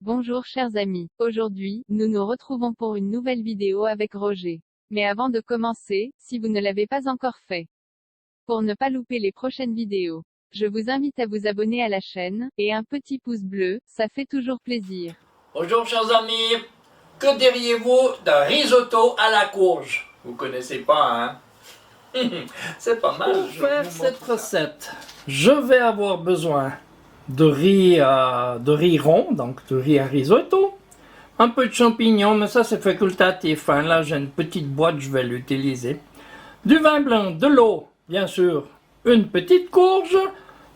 Bonjour chers amis, aujourd'hui, nous nous retrouvons pour une nouvelle vidéo avec Roger. Mais avant de commencer, si vous ne l'avez pas encore fait, pour ne pas louper les prochaines vidéos, je vous invite à vous abonner à la chaîne, et un petit pouce bleu, ça fait toujours plaisir. Bonjour chers amis, que diriez-vous d'un risotto à la courge? Vous connaissez pas, hein? C'est pas mal. Pour faire cette recette, je vais avoir besoin de riz rond, donc de riz à risotto, un peu de champignons, mais ça c'est facultatif, hein. Là j'ai une petite boîte, je vais l'utiliser, du vin blanc, de l'eau, bien sûr, une petite courge,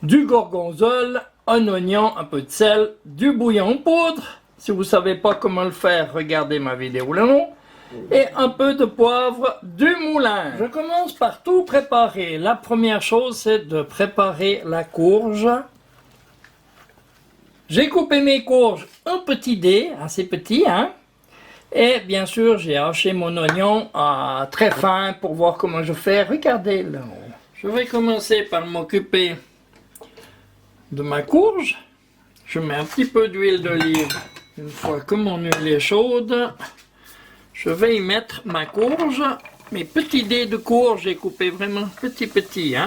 du gorgonzola, un oignon, un peu de sel, du bouillon en poudre. Si vous ne savez pas comment le faire, regardez ma vidéo là-haut. Et un peu de poivre du moulin. Je commence par tout préparer. La première chose, c'est de préparer la courge. J'ai coupé mes courges en petits dés, assez petits, hein. Et bien sûr, j'ai haché mon oignon très fin pour voir comment je fais. Regardez là. Je vais commencer par m'occuper de ma courge. Je mets un petit peu d'huile d'olive. Une fois que mon huile est chaude, je vais y mettre ma courge. Mes petits dés de courge, j'ai coupé vraiment petit, hein,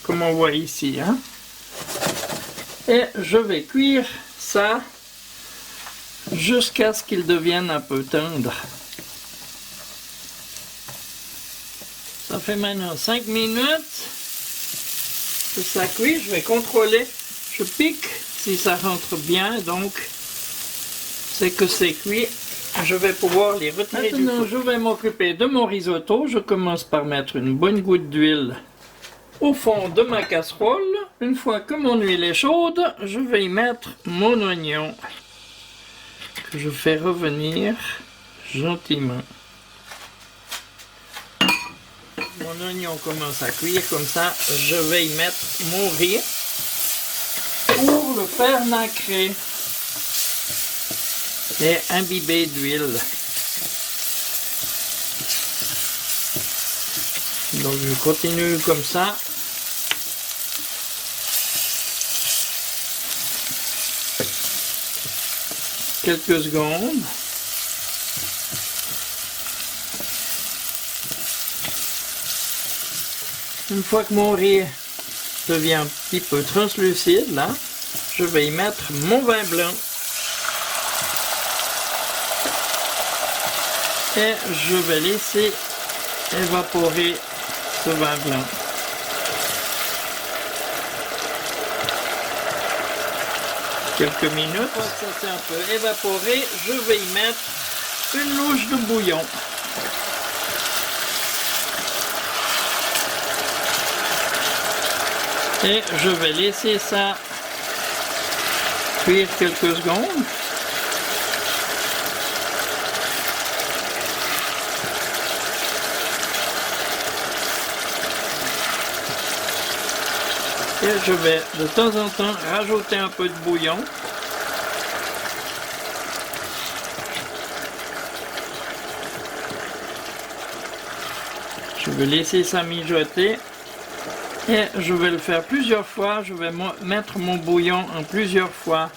comme on voit ici, hein. Et je vais cuire ça jusqu'à ce qu'il devienne un peu tendre. Ça fait maintenant 5 minutes que ça cuit. Je vais contrôler. Je pique si ça rentre bien, donc c'est que c'est cuit. Je vais pouvoir les retirer. Maintenant, je vais m'occuper de mon risotto. Je commence par mettre une bonne goutte d'huile au fond de ma casserole. Une fois que mon huile est chaude, je vais y mettre mon oignon que je fais revenir gentiment. Mon oignon commence à cuire comme ça, je vais y mettre mon riz pour le faire nacrer et imbiber d'huile. Donc je continue comme ça. Quelques secondes. Une fois que mon riz devient un petit peu translucide, là, je vais y mettre mon vin blanc. Et je vais laisser évaporer ce vin blanc. Quelques minutes, une fois que ça s'est un peu évaporé, je vais y mettre une louche de bouillon. Et je vais laisser ça cuire quelques secondes. Et je vais de temps en temps rajouter un peu de bouillon. Je vais laisser ça mijoter. Et je vais le faire plusieurs fois. Je vais mettre mon bouillon en plusieurs fois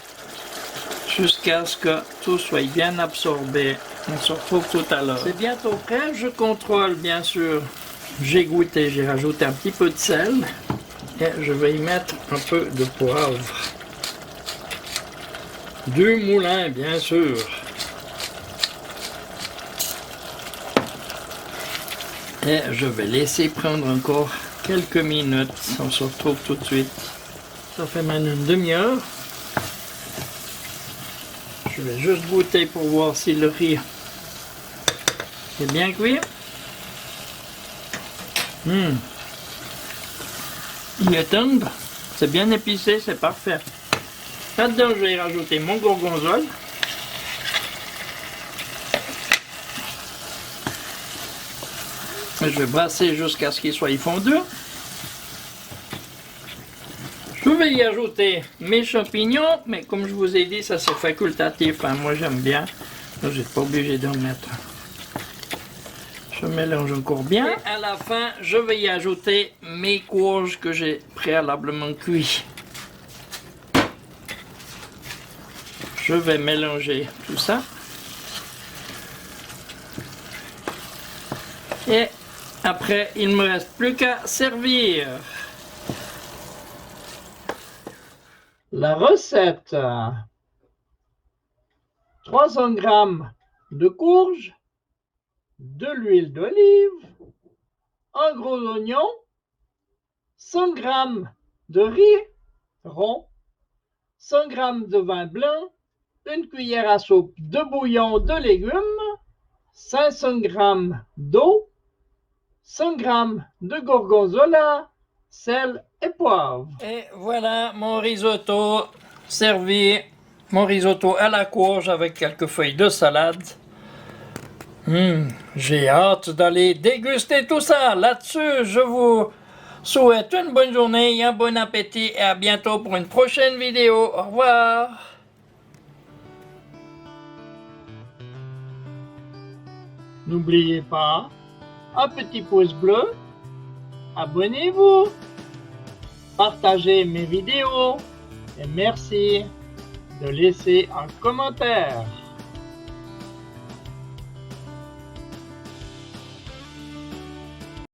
jusqu'à ce que tout soit bien absorbé. On se retrouve tout à l'heure. C'est bientôt prêt. Je contrôle bien sûr. J'ai goûté, j'ai rajouté un petit peu de sel. Et je vais y mettre un peu de poivre. Du moulin, bien sûr. Et je vais laisser prendre encore quelques minutes. On se retrouve tout de suite. Ça fait maintenant une demi-heure. Je vais juste goûter pour voir si le riz est bien cuit. Il est tendre, c'est bien épicé, c'est parfait. Là-dedans, je vais rajouter mon gorgonzola. Je vais brasser jusqu'à ce qu'il soit fondu. Je vais y ajouter mes champignons, mais comme je vous ai dit, ça c'est facultatif, hein. Moi j'aime bien. Là, je n'ai pas obligé d'en mettre. Je mélange encore bien. Et à la fin, je vais y ajouter mes courges que j'ai préalablement cuites. je vais mélanger tout ça. Et après, il ne me reste plus qu'à servir. La recette: 300 g de courge, de l'huile d'olive, un gros oignon, 100 g de riz rond, 100 g de vin blanc, une cuillère à soupe de bouillon de légumes, 500 g d'eau, 100 g de gorgonzola, sel et poivre. Et voilà mon risotto servi, mon risotto à la courge avec quelques feuilles de salade. J'ai hâte d'aller déguster tout ça. Là-dessus, je vous souhaite une bonne journée, un bon appétit et à bientôt pour une prochaine vidéo. Au revoir. N'oubliez pas, un petit pouce bleu, abonnez-vous, partagez mes vidéos et merci de laisser un commentaire.